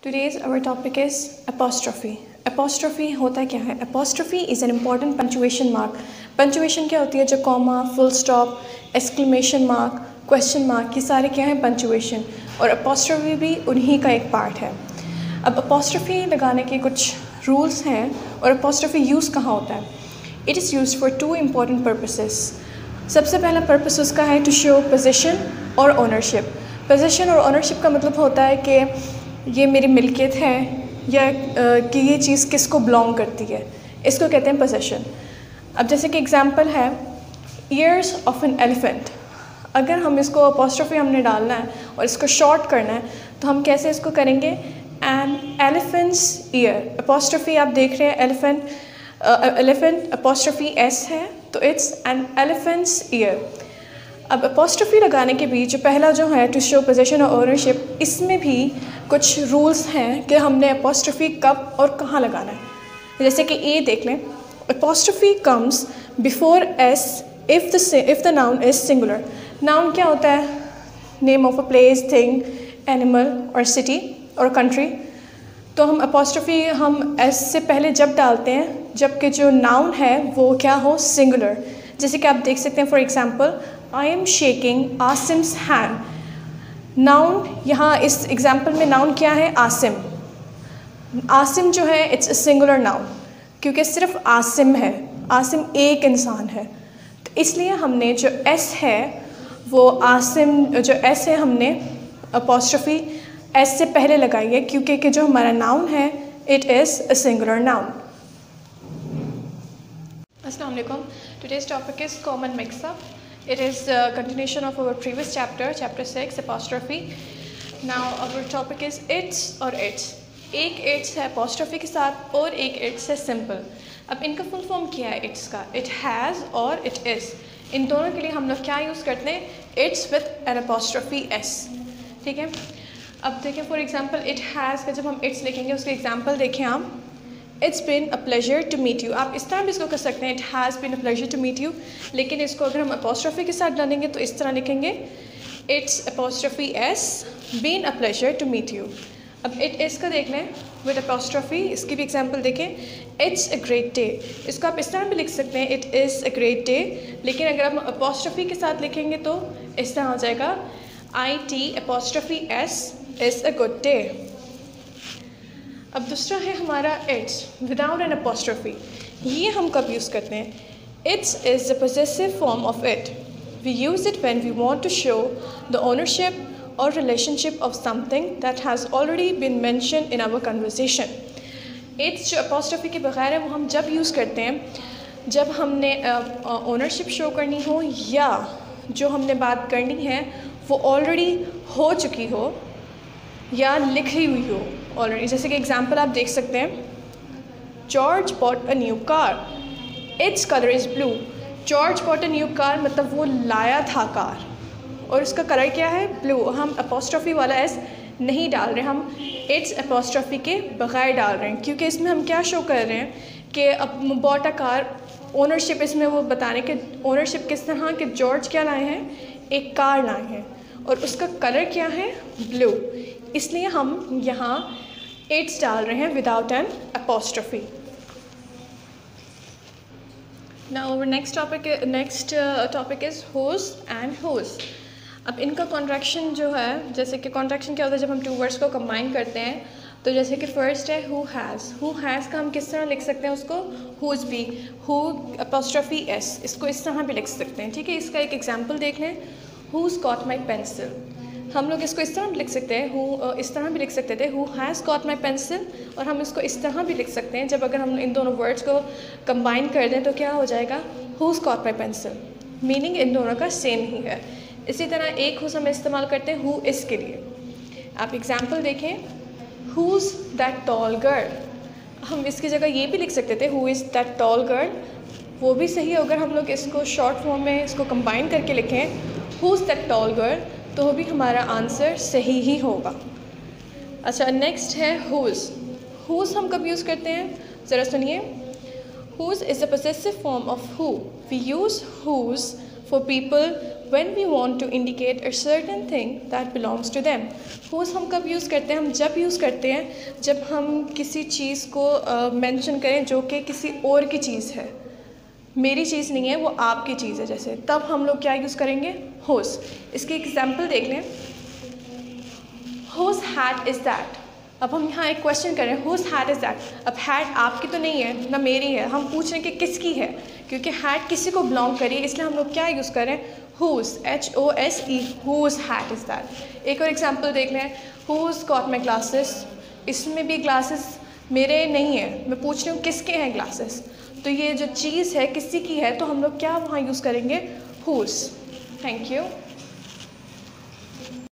Today's our topic is apostrophe. Apostrophe होता क्या है? Apostrophe is an important punctuation mark. Punctuation क्या होती है? जो comma, full stop, exclamation mark, question mark, ये सारे क्या हैं? Punctuation. और apostrophe भी उन्हीं का एक part है. अब apostrophe लगाने के कुछ rules हैं और apostrophe use कहाँ होता है? It is used for two important purposes. सबसे पहला पर्पस उसका है to show possession और ownership. Possession और ownership का मतलब होता है कि ये मेरी मिल्कियत है या कि ये चीज़ किसको बिलोंग करती है, इसको कहते हैं possession. अब जैसे कि एग्जांपल है ears of an elephant. अगर हम इसको apostrophe हमने डालना है और इसको शॉर्ट करना है तो हम कैसे इसको करेंगे? an elephant's ear. apostrophe आप देख रहे हैं elephant apostrophe s है तो it's an elephant's ear. अब apostrophe लगाने के बीच जो पहला जो है to show possession और ownership, इसमें भी कुछ रूल्स हैं कि हमने apostrophe कब और कहाँ लगाना है. जैसे कि A देख लें, apostrophe comes before s if the noun is singular. Noun क्या होता है? Name of a place, thing, animal or city or country. तो हम apostrophe हम s से पहले जब डालते हैं जबकि जो noun है वो क्या हो? Singular. जैसे कि आप देख सकते हैं for example I am shaking Asim's hand. Noun यहाँ इस एग्जाम्पल में नाउन क्या है? आसिम. आसिम जो है इट्स अ सिंगुलर नाउन क्योंकि सिर्फ आसिम है, आसिम एक इंसान है. तो इसलिए हमने जो एस है वो आसिम जो एस है हमने अपॉस्ट्रोफी एस से पहले लगाई है क्योंकि कि जो हमारा नाउन है it is a singular noun. अस्सलाम वालेकुम. Today's topic is common mix-up. It is a continuation of our previous chapter, chapter 6, apostrophe. Now our topic is its or its. एक its है apostrophe के साथ और एक its है simple. अब इनका full form क्या है its का? It has और it is. इन दोनों के लिए हम लोग क्या यूज़ करते हैं? It's with an apostrophe s. ठीक है. अब देखें for example it has का जब हम its लिखेंगे उसके example देखें आप. It's been a pleasure to meet you. आप इस तरह भी इसको कर सकते हैं It has been a pleasure to meet you. लेकिन इसको अगर हम apostrophe के साथ डालेंगे तो इस तरह लिखेंगे It's apostrophe s been a pleasure to meet you. अब it is का देख लें with apostrophe, इसकी भी example देखें It's a great day. इसको आप इस तरह भी लिख सकते हैं It is a great day. लेकिन अगर हम apostrophe के साथ लिखेंगे तो इस तरह हो जाएगा It apostrophe s is a good day. अब दूसरा है हमारा it's without an apostrophe. ये हम कब यूज़ करते हैं? It's is the possessive form of it. We use it when we want to show the ownership or relationship of something that has already been mentioned in our conversation. It's जो apostrophe के बगैर है वो हम जब use करते हैं जब हमने ownership show करनी हो या जो हमने बात करनी है वो already हो चुकी हो या लिखी हुई हो ऑलरेडी. जैसे कि एग्जांपल आप देख सकते हैं George bought a new car. Its colour is blue. George bought a new car मतलब वो लाया था कार और उसका कलर क्या है? ब्लू. हम अपॉस्ट्रोफी वाला एस नहीं डाल रहे, हम इट्स अपॉस्ट्रोफी के बगैर डाल रहे हैं क्योंकि इसमें हम क्या शो कर रहे हैं कि अब बॉट अ कार ओनरशिप, इसमें वो बताने के ओनरशिप किस तरह कि जॉर्ज क्या लाए हैं? एक कार लाए हैं और उसका कलर क्या है? ब्लू. इसलिए हम यहाँ इट्स डाल रहे हैं without an apostrophe. Now our next topic is whose and whose. अब इनका कॉन्ट्रैक्शन जो है, जैसे कि कॉन्ट्रैक्शन क्या होता है जब हम टू वर्ड्स को कंबाइन करते हैं. तो जैसे कि फर्स्ट है हु हैज़ का हम किस तरह लिख सकते हैं उसको? हुज भी, हु अपॉस्ट्रोफी एस, इसको इस तरह भी लिख सकते हैं. ठीक है. इसका एक एग्जांपल देख लें हुज गॉट माई पेंसिल. हम लोग इसको इस तरह भी लिख सकते हैं इस तरह भी लिख सकते थे who has got my pencil, और हम इसको इस तरह भी लिख सकते हैं जब अगर हम इन दोनों वर्ड्स को कंबाइन कर दें तो क्या हो जाएगा? Whose got my pencil. Meaning इन दोनों का सेम ही है. इसी तरह एक हुज हम इस्तेमाल करते हैं हु इज़ के लिए. आप एग्जाम्पल देखें हुज दैट टॉल गर्ल. हम इसकी जगह ये भी लिख सकते थे who is that tall girl. वो भी सही है अगर हम लोग इसको शॉर्ट फॉर्म में इसको कंबाइन करके लिखें हुज दैट टॉल गर्ल तो भी हमारा आंसर सही ही होगा. अच्छा, नेक्स्ट है हुज. हुज हम कब यूज़ करते हैं? ज़रा सुनिए. Whose is the possessive form of who. We use whose for people when we want to indicate a certain thing that belongs to them. whose हम कब यूज़ करते हैं? हम जब यूज़ करते हैं जब हम किसी चीज़ को मेंशन करें जो कि किसी और की चीज़ है, मेरी चीज़ नहीं है, वो आपकी चीज़ है जैसे, तब हम लोग क्या यूज़ करेंगे? whose. इसकी एग्जाम्पल देख लें, whose hat is that. अब हम यहाँ एक क्वेश्चन करें, whose hat is that. अब hat आपकी तो नहीं है ना मेरी है, हम पूछ रहे हैं कि किसकी है, क्योंकि hat किसी को बिलोंग करी है, इसलिए हम लोग क्या यूज़ करें? whose, HOSE, whose hat is that. एक और एग्जाम्पल देख लें, who's got my glasses. इसमें भी ग्लासेस मेरे नहीं है, मैं पूछ रही हूँ किसके हैं ग्लासेस. तो ये जो चीज़ है किसी की है, तो हम लोग क्या वहाँ यूज़ करेंगे? whose. Thank you.